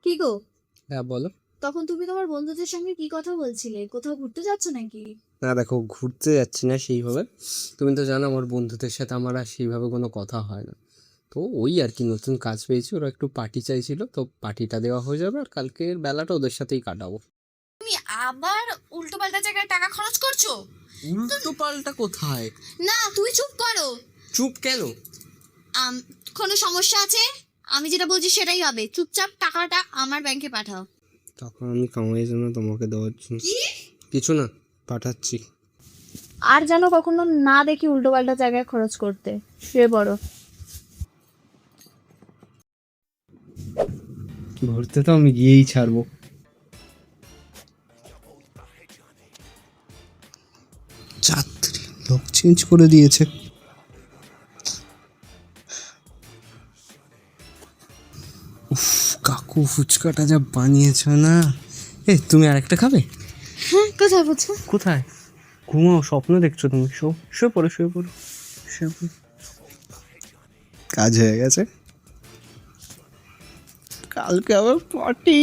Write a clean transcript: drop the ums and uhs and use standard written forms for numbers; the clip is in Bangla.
কি গো? হ্যাঁ বলো। তখন তুমি তোমার বন্ধুদের সঙ্গে কি কথা বলছিলে? কোথাও ঘুরতে যাচ্ছ নাকি? না দেখো, ঘুরতে যাচ্ছি না সেইভাবে। তুমি তো জানো আমার বন্ধুদের সাথে আমার আর সেইভাবে কোনো কথা হয় না। তো ওই আর কি, নতুন কাজ পেয়েছি, ওরা একটু পার্টি চাইছিল, তো পার্টিটা দেওয়া হয়ে যাবে আর কালকের বেলাটা ওদের সাথেই কাটাবো। তুমি আবার উল্টো পাল্টা জায়গায় টাকা খরচ করছো। উল্টো পাল্টা কোথায়? না, তুমি চুপ করো। চুপ কেন? কোনো সমস্যা আছে? আমি যেটা বলছি সেটাই হবে। চুপচাপ টাকাটা আমার ব্যাংকে পাঠাও। তখন আমি কামাইয়ের জন্য তোমাকে দেওয়ার জন্য কিছু না, পাঠাচ্ছি। আর যেন কখনো না দেখি উল্টো পাল্টা জায়গায় খরচ করতে। শুয়ে পড়ো। ঘুরতে তো আমি গিয়েই ছাড়বো। যাত্রী লোক চেঞ্জ করে দিয়েছে। উফ, কাকু ফুচকাটা যা বানিয়েছ না। তুমি আর একটা খাবে? হ্যাঁ, কোথায় বলছো? কোথায়? ঘুমাও, স্বপ্ন দেখছো তুমি। শুয়ে পড়ো, শুয়ে পড়ো, শুয়ে পড়ো। কাজ হয়ে গেছে, কালকে আবার পার্টি।